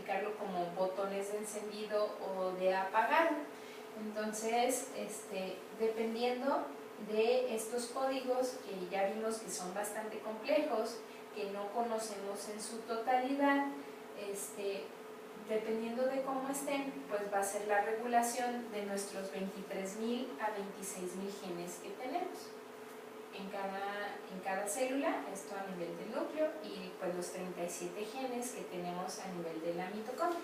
identificarlo como botones de encendido o de apagado. Entonces, dependiendo de estos códigos, que ya vimos que son bastante complejos, que no conocemos en su totalidad, dependiendo de cómo estén, pues va a ser la regulación de nuestros 23.000 a 26.000 genes que tenemos en cada célula, esto a nivel del núcleo, y pues los 37 genes que tenemos a nivel de la mitocondria.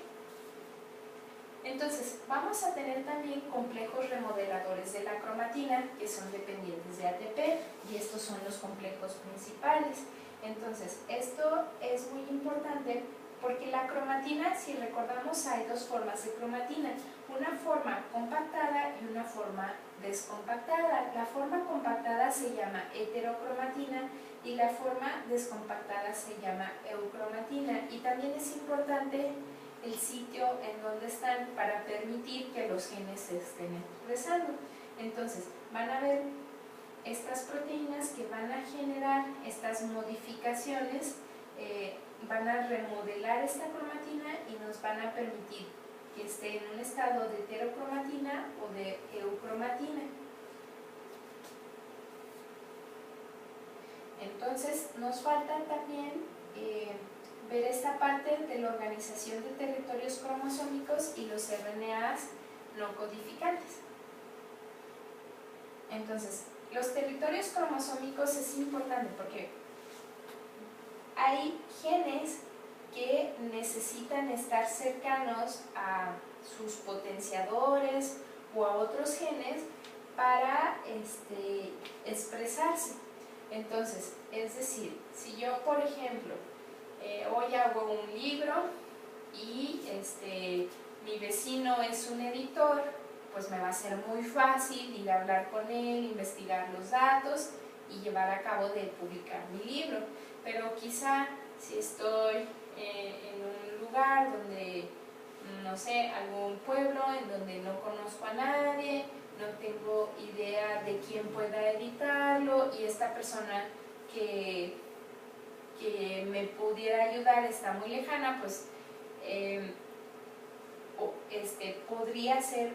Entonces, vamos a tener también complejos remodeladores de la cromatina, que son dependientes de ATP, y estos son los complejos principales. Entonces, esto es muy importante porque la cromatina, si recordamos, hay dos formas de cromatina, una forma compactada y una forma descompactada. La forma compactada se llama heterocromatina y la forma descompactada se llama eucromatina. Y también es importante el sitio en donde están para permitir que los genes se estén expresando. Entonces, van a ver estas proteínas que van a generar estas modificaciones, van a remodelar esta cromatina y nos van a permitir que esté en un estado de heterocromatina o de eucromatina. Entonces, nos falta también ver esta parte de la organización de territorios cromosómicos y los RNAs no codificantes. Entonces, los territorios cromosómicos es importante porque hay genes que necesitan estar cercanos a sus potenciadores o a otros genes para expresarse. Entonces, es decir, si yo, por ejemplo, hoy hago un libro y mi vecino es un editor, pues me va a ser muy fácil ir a hablar con él, investigar los datos y llevar a cabo de publicar mi libro. Pero quizá si estoy en un lugar donde, no sé, algún pueblo en donde no conozco a nadie, no tengo idea de quién pueda editarlo y esta persona que me pudiera ayudar está muy lejana, pues podría ser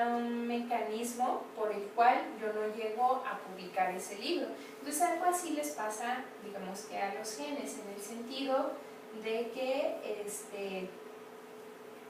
un mecanismo por el cual yo no llego a publicar ese libro. Entonces algo así les pasa, digamos que a los genes, en el sentido de que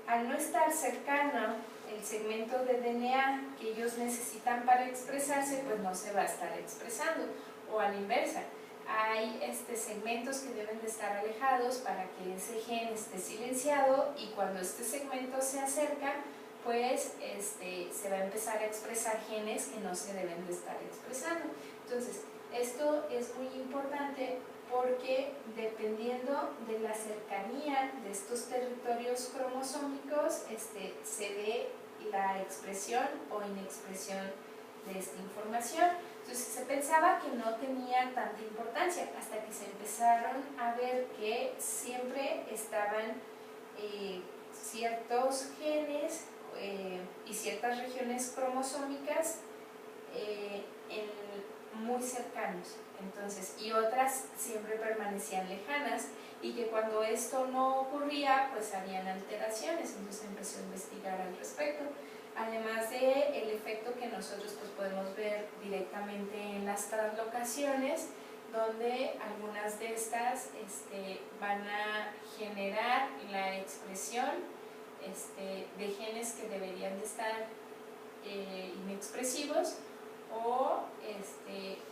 al no estar cercano el segmento de DNA que ellos necesitan para expresarse, pues no se va a estar expresando, o a la inversa. Hay segmentos que deben de estar alejados para que ese gen esté silenciado y cuando este segmento se acerca, pues se va a empezar a expresar genes que no se deben de estar expresando. Entonces, esto es muy importante porque dependiendo de la cercanía de estos territorios cromosómicos, se ve la expresión o inexpresión de esta información. Entonces se pensaba que no tenía tanta importancia hasta que se empezaron a ver que siempre estaban ciertos genes y ciertas regiones cromosómicas muy cercanos, entonces, y otras siempre permanecían lejanas y que cuando esto no ocurría pues habían alteraciones. Entonces empezó a investigar al respecto. Además del efecto que nosotros pues, podemos ver directamente en las translocaciones, donde algunas de estas van a generar la expresión de genes que deberían de estar inexpresivos, o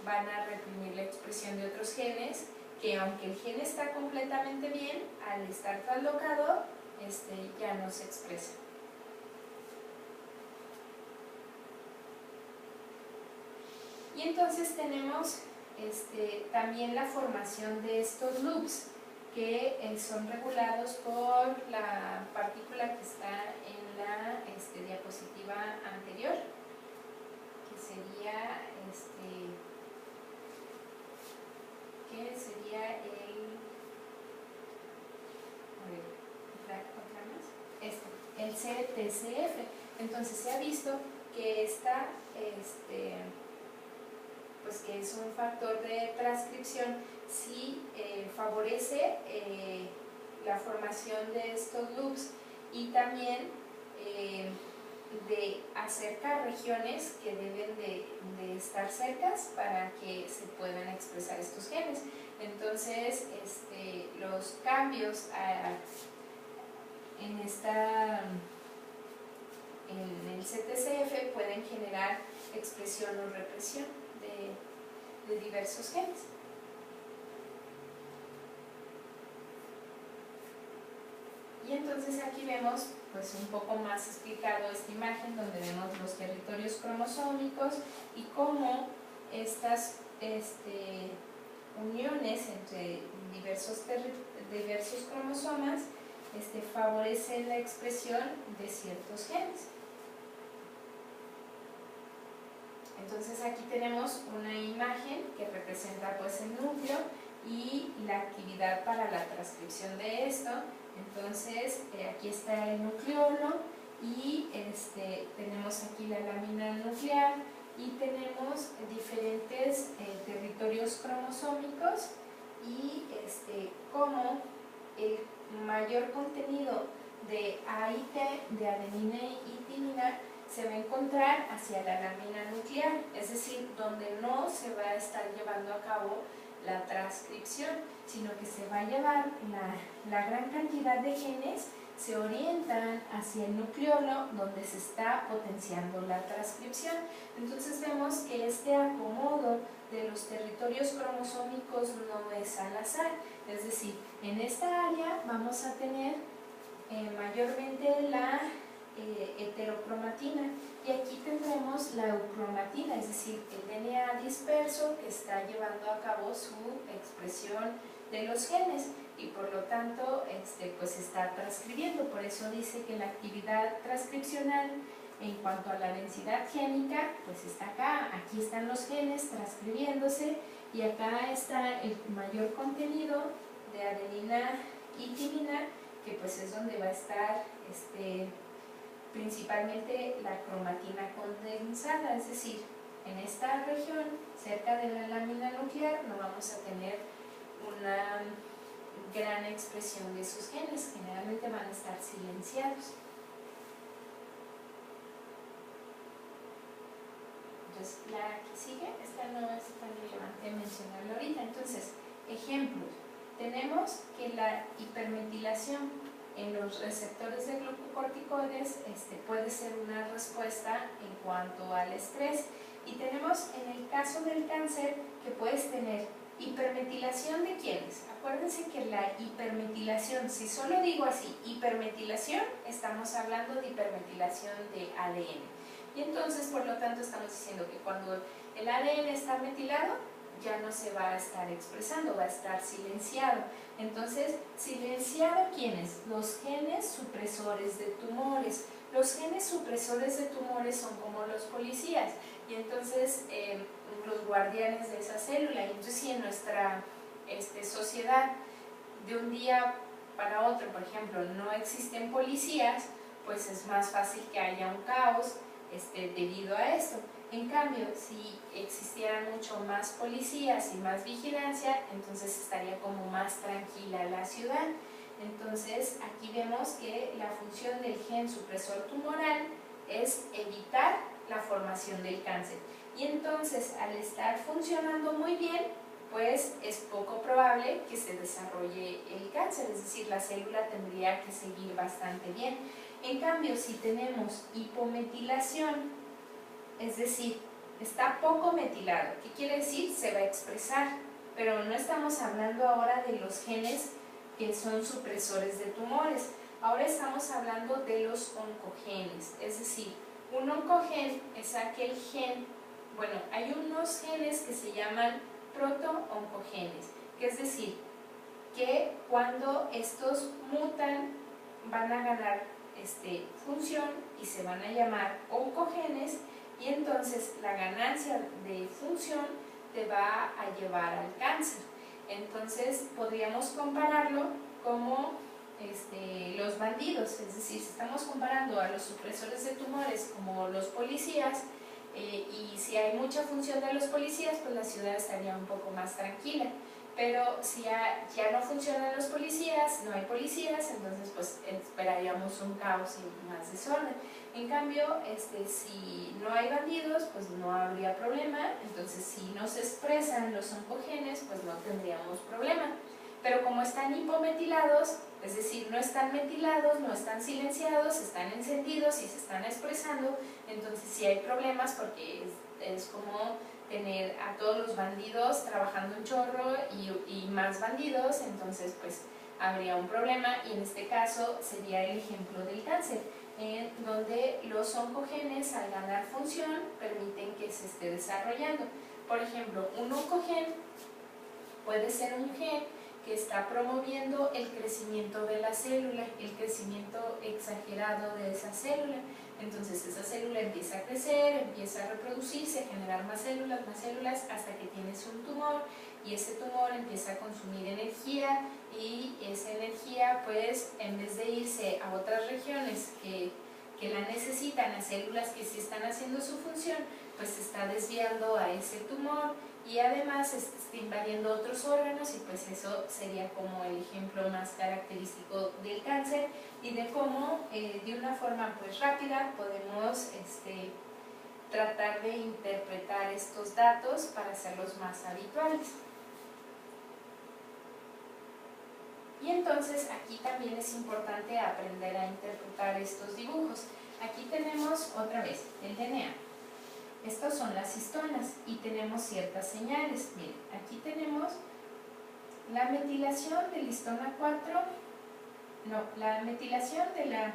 van a reprimir la expresión de otros genes que, aunque el gen está completamente bien, al estar translocado ya no se expresa. Y entonces tenemos también la formación de estos loops que son regulados por la partícula que está en la diapositiva anterior, que sería el CTCF. Entonces se ha visto que esta pues que es un factor de transcripción, sí favorece la formación de estos loops y también de acercar regiones que deben de estar cercas para que se puedan expresar estos genes. Entonces, los cambios en el CTCF pueden generar expresión o represión de diversos genes. Y entonces aquí vemos pues un poco más explicado esta imagen donde vemos los territorios cromosómicos y cómo estas uniones entre diversos cromosomas favorecen la expresión de ciertos genes. Entonces aquí tenemos una imagen que representa pues el núcleo y la actividad para la transcripción de esto. Entonces aquí está el nucleolo y tenemos aquí la lámina nuclear y tenemos diferentes territorios cromosómicos y cómo el mayor contenido de AIT, de adenina y timina, se va a encontrar hacia la lámina nuclear, es decir, donde no se va a estar llevando a cabo la transcripción, sino que se va a llevar la gran cantidad de genes, se orientan hacia el nucleolo donde se está potenciando la transcripción. Entonces vemos que este acomodo de los territorios cromosómicos no es al azar, es decir, en esta área vamos a tener mayormente la heterocromatina y aquí tendremos la eucromatina, es decir, el DNA disperso que está llevando a cabo su expresión de los genes y por lo tanto pues está transcribiendo. Por eso dice que la actividad transcripcional en cuanto a la densidad génica pues está acá, aquí están los genes transcribiéndose y acá está el mayor contenido de adenina y timina, que pues es donde va a estar principalmente la cromatina condensada, es decir, en esta región, cerca de la lámina nuclear, no vamos a tener una gran expresión de esos genes, generalmente van a estar silenciados. Entonces, la que sigue, esta no es tan relevante mencionarla ahorita. Entonces, ejemplos. Tenemos que la hipermetilación en los receptores de glucocorticoides puede ser una respuesta en cuanto al estrés. Y tenemos en el caso del cáncer que puedes tener hipermetilación de quiénes. Acuérdense que la hipermetilación, si solo digo así, hipermetilación, estamos hablando de hipermetilación de ADN. Y entonces, por lo tanto, estamos diciendo que cuando el ADN está metilado, ya no se va a estar expresando, va a estar silenciado. Entonces, ¿silenciado quiénes? Los genes supresores de tumores. Los genes supresores de tumores son como los policías, y entonces los guardianes de esa célula. Y entonces, si en nuestra sociedad de un día para otro, por ejemplo, no existen policías, pues es más fácil que haya un caos debido a esto. En cambio, si existieran mucho más policías y más vigilancia, entonces estaría como más tranquila la ciudad. Entonces, aquí vemos que la función del gen supresor tumoral es evitar la formación del cáncer. Y entonces, al estar funcionando muy bien, pues es poco probable que se desarrolle el cáncer, es decir, la célula tendría que seguir bastante bien. En cambio, si tenemos hipometilación, es decir, está poco metilado, ¿qué quiere decir? Se va a expresar, pero no estamos hablando ahora de los genes que son supresores de tumores, ahora estamos hablando de los oncogenes, es decir, un oncogen es aquel gen, bueno, hay unos genes que se llaman proto-oncogenes, que es decir, que cuando estos mutan van a ganar función y se van a llamar oncogenes, y entonces la ganancia de función te va a llevar al cáncer. Entonces podríamos compararlo como los bandidos, es decir, si estamos comparando a los supresores de tumores como los policías, y si hay mucha función de los policías, pues la ciudad estaría un poco más tranquila. Pero si ya no funcionan los policías, no hay policías, entonces pues esperaríamos un caos y más desorden. En cambio, si no hay bandidos, pues no habría problema. Entonces si no se expresan los oncogenes, pues no tendríamos problema. Pero como están hipometilados, es decir, no están metilados, no están silenciados, están encendidos y se están expresando, entonces sí hay problemas, porque es como tener a todos los bandidos trabajando un chorro y más bandidos, entonces pues habría un problema, y en este caso sería el ejemplo del cáncer, en donde los oncogenes, al ganar función, permiten que se esté desarrollando. Por ejemplo, un oncogen puede ser un gen que está promoviendo el crecimiento de la célula, el crecimiento exagerado de esa célula. Entonces esa célula empieza a crecer, empieza a reproducirse, a generar más células, hasta que tienes un tumor, y ese tumor empieza a consumir energía, y esa energía, pues, en vez de irse a otras regiones que la necesitan, a células que sí están haciendo su función, pues se está desviando a ese tumor, y además está invadiendo otros órganos, y pues eso sería como el ejemplo más característico del cáncer, y de cómo de una forma pues rápida podemos tratar de interpretar estos datos para hacerlos más habituales. Y entonces aquí también es importante aprender a interpretar estos dibujos. Aquí tenemos otra vez el DNA. Estas son las histonas y tenemos ciertas señales. Miren, aquí tenemos la metilación de la histona 4, la metilación de la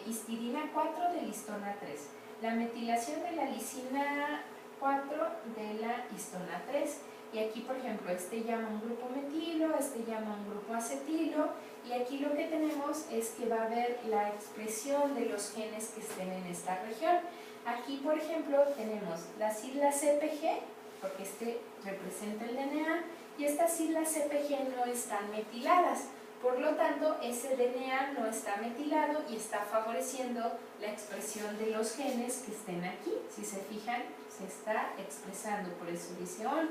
histidina 4 de la histona 3, la metilación de la lisina 4 de la histona 3. Y aquí, por ejemplo, llama un grupo metilo, llama un grupo acetilo, y aquí lo que tenemos es que va a haber la expresión de los genes que estén en esta región. Aquí, por ejemplo, tenemos las siglas CPG, porque representa el DNA, y estas siglas CPG no están metiladas. Por lo tanto, ese DNA no está metilado y está favoreciendo la expresión de los genes que estén aquí. Si se fijan, se está expresando, por eso dice ON.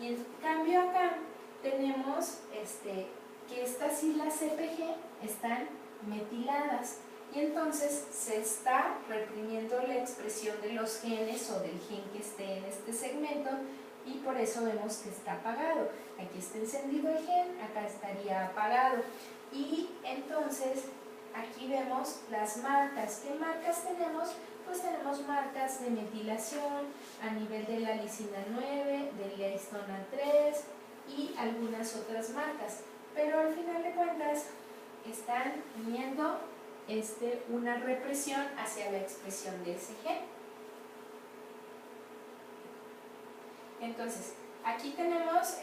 Y en cambio acá tenemos que estas siglas CPG están metiladas, y entonces se está reprimiendo la expresión de los genes o del gen que esté en este segmento, y por eso vemos que está apagado. Aquí está encendido el gen, acá estaría apagado. Y entonces aquí vemos las marcas. ¿Qué marcas tenemos? Pues tenemos marcas de metilación a nivel de la lisina 9, de la histona 3 y algunas otras marcas. Pero al final de cuentas están teniendo una represión hacia la expresión de ese gen. Entonces, aquí tenemos,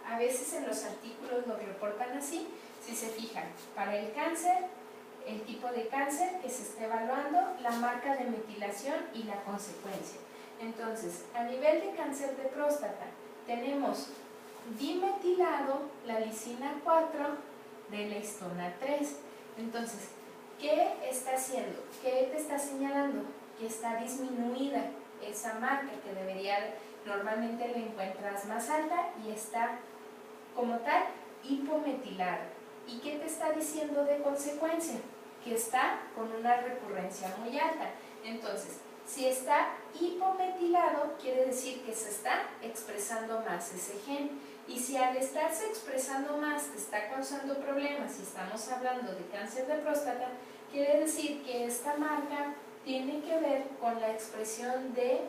a veces en los artículos lo reportan así. Si se fijan, para el cáncer, el tipo de cáncer que se está evaluando, la marca de metilación y la consecuencia. Entonces, a nivel de cáncer de próstata, tenemos dimetilado la lisina 4 de la histona 3. Entonces, ¿qué está haciendo? ¿Qué te está señalando? Que está disminuida esa marca, que normalmente la encuentras más alta, y está como tal hipometilada. ¿Y qué te está diciendo de consecuencia? Que está con una recurrencia muy alta. Entonces, si está hipometilado, quiere decir que se está expresando más ese gen. Y si al estarse expresando más te está causando problemas, si estamos hablando de cáncer de próstata, quiere decir que esta marca tiene que ver con la expresión de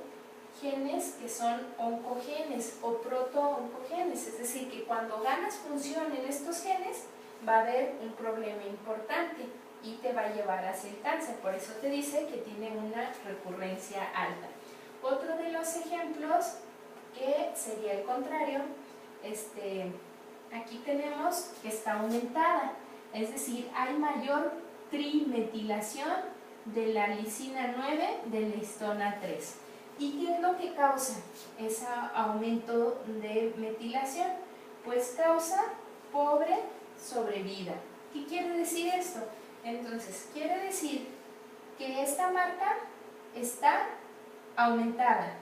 genes que son oncogenes o proto-oncogenes. Es decir, que cuando ganas función en estos genes, va a haber un problema importante y te va a llevar hacia el cáncer. Por eso te dice que tiene una recurrencia alta. Otro de los ejemplos, que sería el contrario, aquí tenemos que está aumentada, es decir, hay mayor trimetilación de la lisina 9 de la histona 3. ¿Y qué es lo que causa ese aumento de metilación? Pues causa pobre sobrevida. ¿Qué quiere decir esto? Entonces, quiere decir que esta marca está aumentada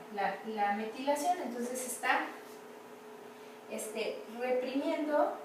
la metilación, entonces está reprimiendo